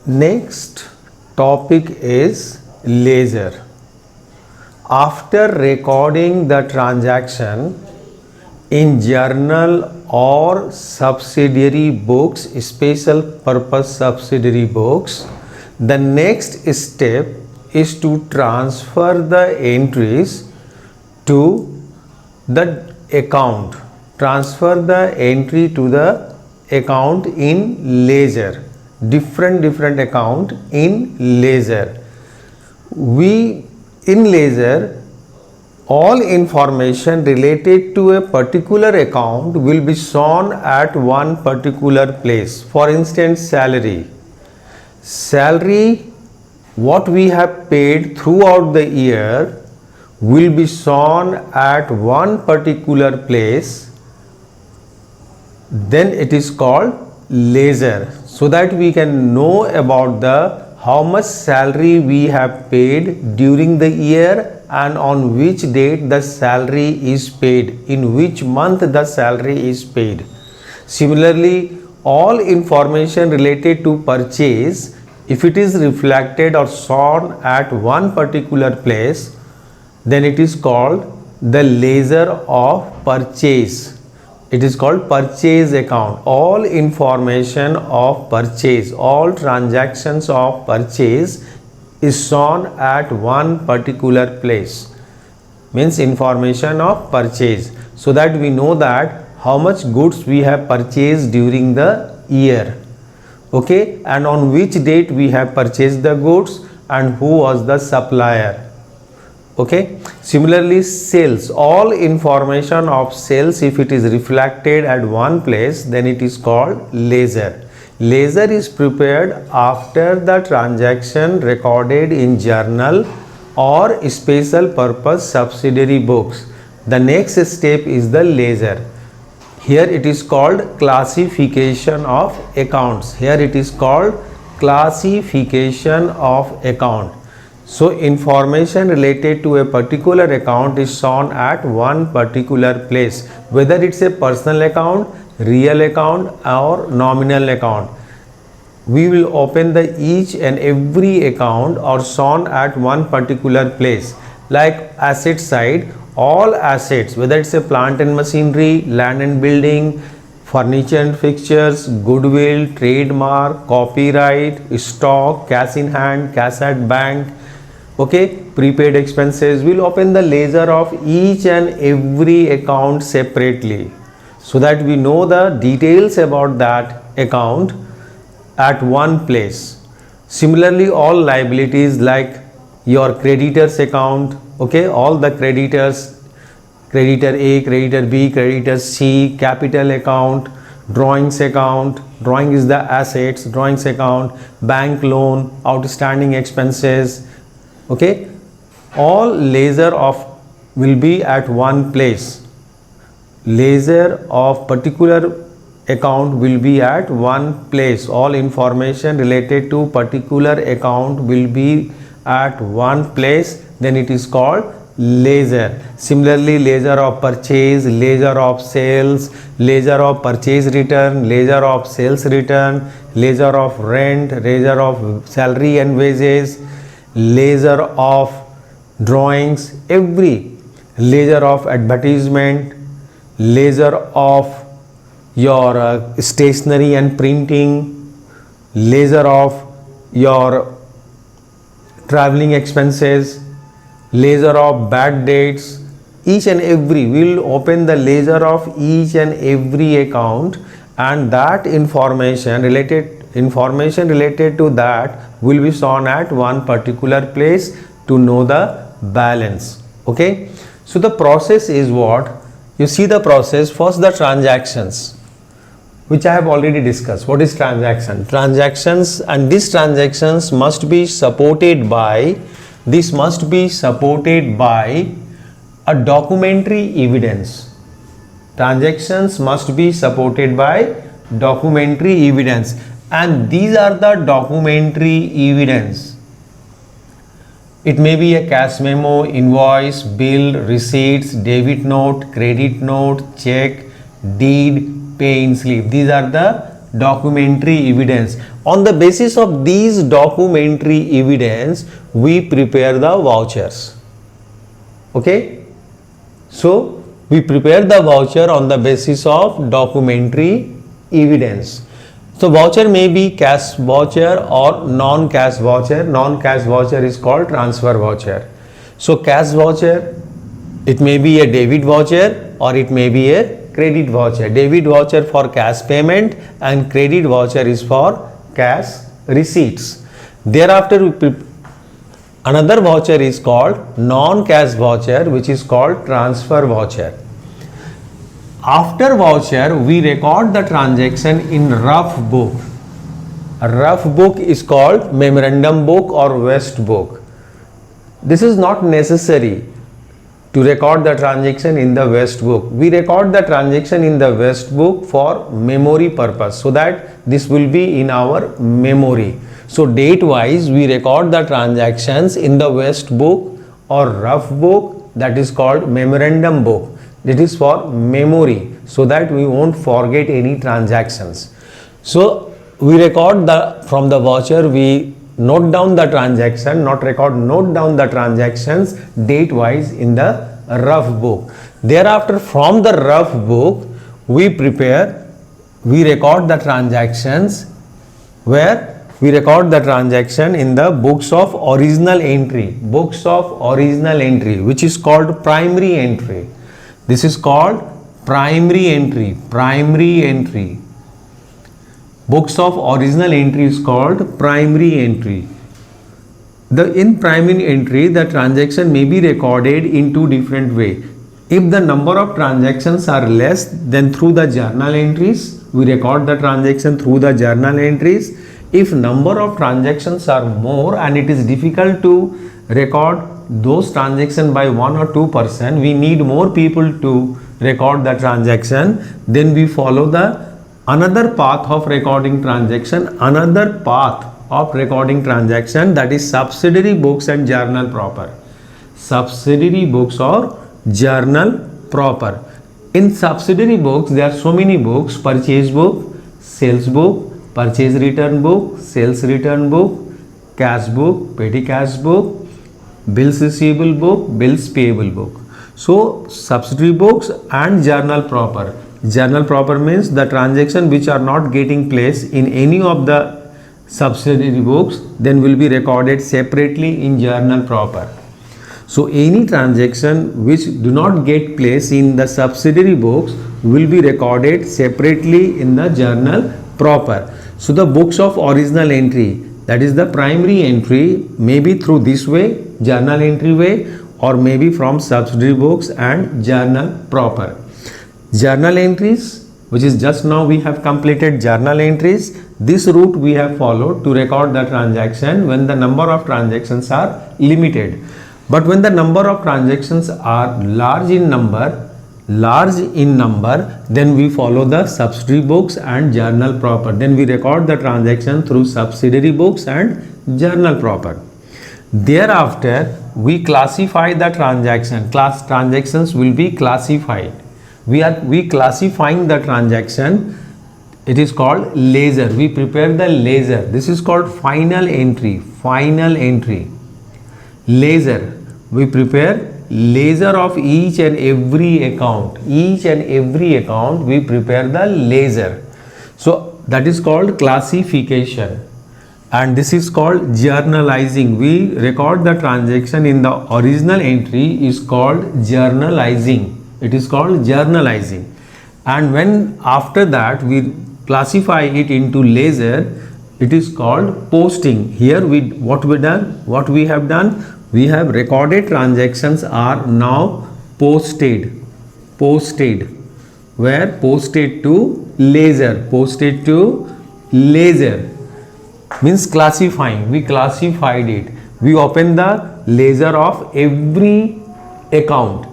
Next topic is ledger. After recording the transaction in journal or subsidiary books, special purpose subsidiary books, the next step is to transfer the entries to the account. Transfer the entry to the account in ledger. Different account in ledger. In ledger, all information related to a particular account will be shown at one particular place. For instance, salary. Salary, what we have paid throughout the year, will be shown at one particular place. Then it is called ledger, so that we can know about the how much salary we have paid during the year and on which date the salary is paid, in which month the salary is paid. Similarly, all information related to purchase, if it is reflected or shown at one particular place, then it is called the ledger of purchase. It is called purchase account. All information of purchase, all transactions of purchase is shown at one particular place. Means information of purchase, so that we know that how much goods we have purchased during the year. Okay, and on which date we have purchased the goods and who was the supplier. Okay, similarly sales, all information of sales, if it is reflected at one place, then it is called ledger. Ledger is prepared after the transaction recorded in journal or special purpose subsidiary books. The next step is the ledger. Here it is called classification of accounts. Here it is called classification of account. So information related to a particular account is shown at one particular place, whether it's a personal account, real account or nominal account. We will open the each and every account or shown at one particular place. Like asset side, all assets, whether it's a plant and machinery, land and building, furniture and fixtures, goodwill, trademark, copyright, stock, cash in hand, cash at bank, okay, prepaid expenses. We'll open the ledger of each and every account separately, so that we know the details about that account at one place. Similarly, all liabilities like your creditors account, okay, all the creditors, creditor A, creditor B, creditor C, capital account, drawings account, drawing is the assets, drawings account, bank loan, outstanding expenses, okay, all ledger of will be at one place. Ledger of particular account will be at one place. All information related to particular account will be at one place, then it is called ledger. Similarly, ledger of purchase, ledger of sales, ledger of purchase return, ledger of sales return, ledger of rent, ledger of salary and wages, ledger of drawings, every ledger of advertisement, ledger of your stationery and printing, ledger of your traveling expenses, ledger of bad debts. Each and every, we will open the ledger of each and every account, and that information related to that will be shown at one particular place to know the balance. Okay, so the process is what you see. The process, first the transactions, which I have already discussed. What is transaction? Transactions, and these transactions must be supported by a documentary evidence. Transactions must be supported by documentary evidence, and these are the documentary evidence. It may be a cash memo, invoice, bill, receipts, debit note, credit note, check, deed, pay in slip. These are the documentary evidence. On the basis of these documentary evidence, we prepare the vouchers. Okay, so we prepare the voucher on the basis of documentary evidence. So voucher may be cash voucher or non-cash voucher. Non-cash voucher is called transfer voucher. So cash voucher, it may be a debit voucher or it may be a credit voucher. Debit voucher for cash payment and credit voucher is for cash receipts. Thereafter another voucher is called non-cash voucher, which is called transfer voucher. After voucher, we record the transaction in rough book. A rough book is called memorandum book or waste book. This is not necessary to record the transaction in the waste book. We record the transaction in the waste book for memory purpose, so that this will be in our memory. So date wise, we record the transactions in the waste book or rough book, that is called memorandum book. It is for memory, so that we won't forget any transactions. So we record from the voucher, we note down the transaction, note down the transactions date wise in the rough book. Thereafter, from the rough book, we record the transactions, where we record the transaction in the books of original entry, which is called primary entry. This is called primary entry. Books of original entry is called primary entry. In primary entry, the transaction may be recorded in two different ways. If the number of transactions are less, then through the journal entries, we record the transaction through the journal entries. If number of transactions are more and it is difficult to record those transactions by 1 or 2%, we need more people to record the transaction, then we follow the another path of recording transaction, that is subsidiary books and journal proper. Subsidiary books or journal proper. In subsidiary books, there are so many books: purchase book, sales book, purchase return book, sales return book, cash book, petty cash book, bills receivable book, bills payable book. So subsidiary books and journal proper. Journal proper means the transaction which are not getting place in any of the subsidiary books, then will be recorded separately in journal proper. So any transaction which do not get place in the subsidiary books will be recorded separately in the journal proper. So the books of original entry, that is the primary entry, may be through this way, journal entry way, or maybe from subsidiary books and journal proper. Journal entries, which is just now we have completed journal entries. This route we have followed to record the transaction when the number of transactions are limited. But when the number of transactions are large in number, then we follow the subsidiary books and journal proper. Then we record the transaction through subsidiary books and journal proper. Thereafter, we classify the transaction. Transactions will be classified. We classifying the transaction. It is called ledger. We prepare the ledger. This is called final entry. Ledger. We prepare ledger of each and every account. We prepare the ledger. So that is called classification. And this is called journalizing. We record the transaction in the original entry is called journalizing. It is called journalizing. And when after that we classify it into ledger, it is called posting. Here what we have done, we have recorded transactions are now posted. Where? Posted to ledger. Means classifying. We classified it. We open the ledger of every account.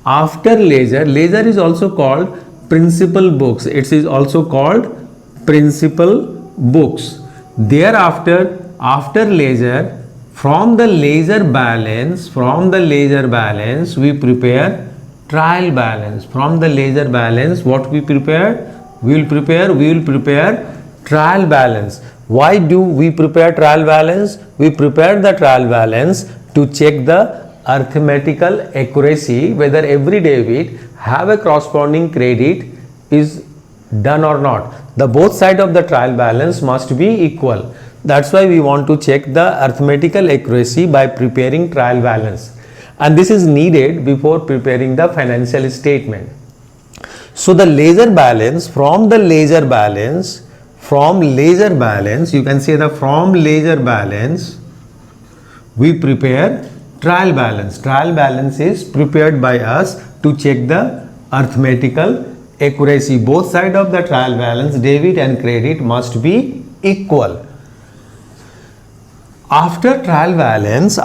After ledger is also called principal books. It is also called principal books. Thereafter, after ledger, from the ledger balance, we prepare trial balance. From the ledger balance, what we prepare? we will prepare trial balance. Why do we prepare trial balance? We prepare the trial balance to check the arithmetical accuracy, whether every debit have a corresponding credit is done or not. The both side of the trial balance must be equal. That's why we want to check the arithmetical accuracy by preparing trial balance, and this is needed before preparing the financial statement. So the ledger balance, from ledger balance, you can say the from ledger balance we prepare trial balance. Trial balance is prepared by us to check the arithmetical accuracy. Both sides of the trial balance, debit and credit, must be equal. After trial balance,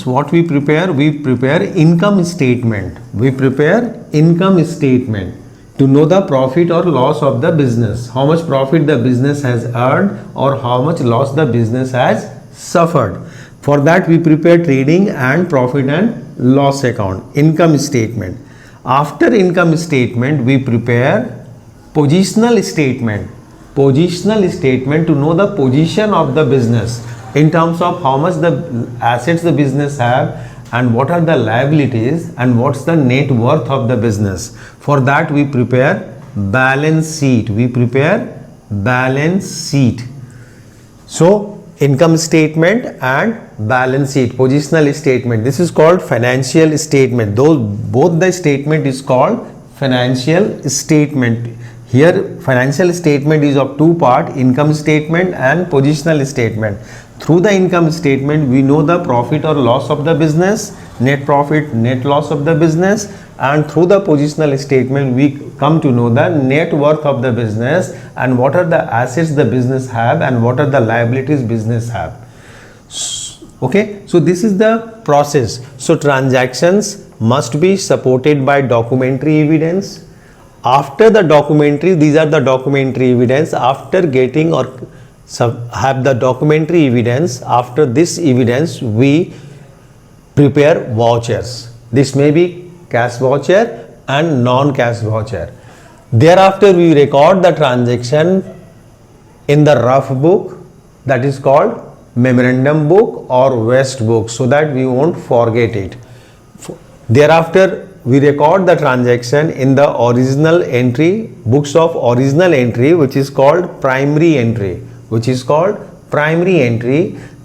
what we prepare? We prepare income statement. We prepare income statement to know the profit or loss of the business. How much profit the business has earned or how much loss the business has suffered. For that we prepare trading and profit and loss account, income statement. After income statement, we prepare positional statement. Positional statement to know the position of the business in terms of how much the assets the business have and what are the liabilities and what's the net worth of the business. For that we prepare balance sheet. We prepare balance sheet. So income statement and balance sheet, positional statement, this is called financial statement. Both the statement is called financial statement. Here financial statement is of two parts, income statement and positional statement. Through the income statement we know the profit or loss of the business, net profit, net loss of the business, and through the positional statement we come to know the net worth of the business and what are the assets the business have and what are the liabilities business have. Okay, so this is the process. So transactions must be supported by documentary evidence. After the documentary, these are the documentary evidence. After getting or have the documentary evidence, after this evidence we prepare vouchers. This may be cash voucher and non-cash voucher. Thereafter we record the transaction in the rough book, that is called memorandum book or waste book, so that we won't forget it. Thereafter we record the transaction in the original entry, books of original entry, which is called primary entry.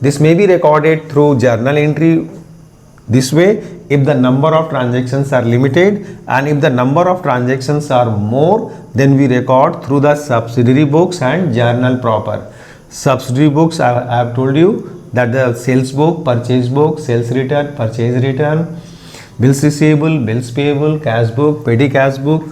This may be recorded through journal entry. This way, if the number of transactions are limited and if the number of transactions are more, then we record through the subsidiary books and journal proper. Subsidiary books, I have told you that the sales book, purchase book, sales return, purchase return, bills receivable, bills payable, cash book, petty cash book,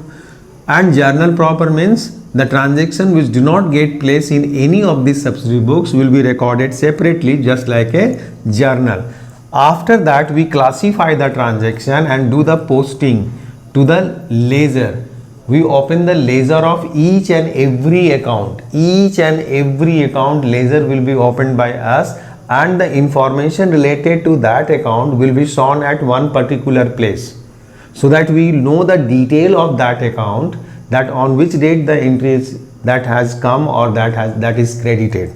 and journal proper means the transaction which do not get place in any of these subsidiary books will be recorded separately, just like a journal. After that we classify the transaction and do the posting to the ledger. We open the ledger of each and every account. Ledger will be opened by us and the information related to that account will be shown at one particular place, so that we know the detail of that account, that on which date the entry is that has come or that is credited.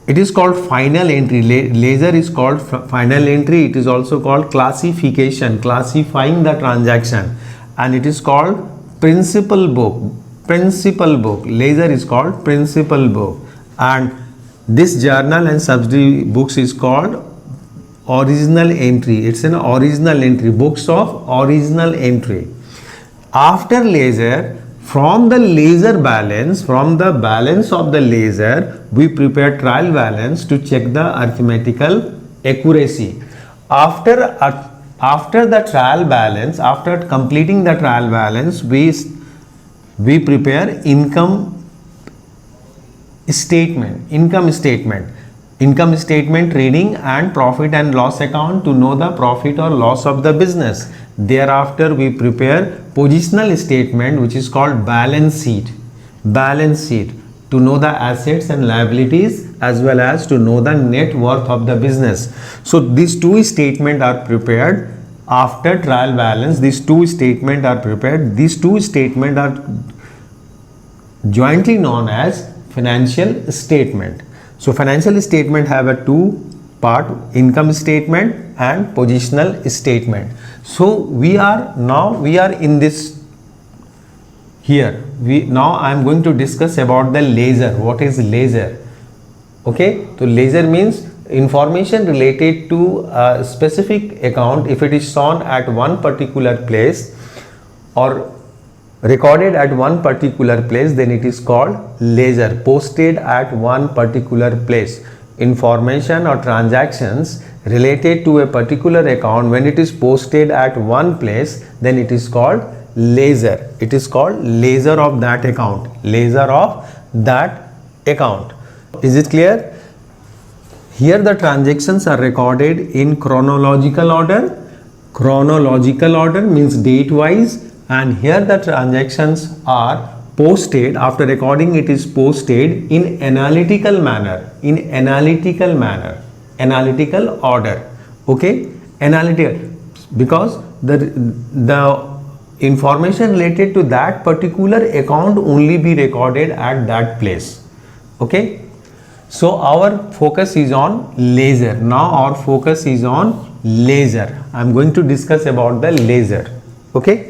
It is called final entry. Ledger is called final entry. It is also called classification, classifying the transaction, and it is called principal book. Ledger is called principal book, and this journal and subsidiary books is called original entry. It's an original entry, books of original entry. After ledger, from the ledger balance, from the balance of the ledger, we prepare trial balance to check the arithmetical accuracy. After the trial balance, after completing the trial balance, we prepare income statement, trading and profit and loss account to know the profit or loss of the business. Thereafter we prepare positional statement, which is called balance sheet to know the assets and liabilities as well as to know the net worth of the business. So these two statements are prepared after trial balance these two statements are prepared. These two statements are jointly known as financial statement. So financial statement have a two part, income statement and positional statement. So we are in this here. Now I am going to discuss about the ledger. What is ledger? Okay, so ledger means information related to a specific account. If it is shown at one particular place or recorded at one particular place, then it is called ledger. Posted at one particular place, information or transactions related to a particular account, when it is posted at one place, then it is called ledger. It is called ledger of that account. Ledger of that account. Is it clear? Here the transactions are recorded in chronological order. Chronological order means date wise, and here the transactions are posted. After recording, it is posted in analytical manner, analytical order. Okay, analytical, because the information related to that particular account only be recorded at that place. Okay, so our focus is on ledger. Now our focus is on ledger. I am going to discuss about the ledger. Okay.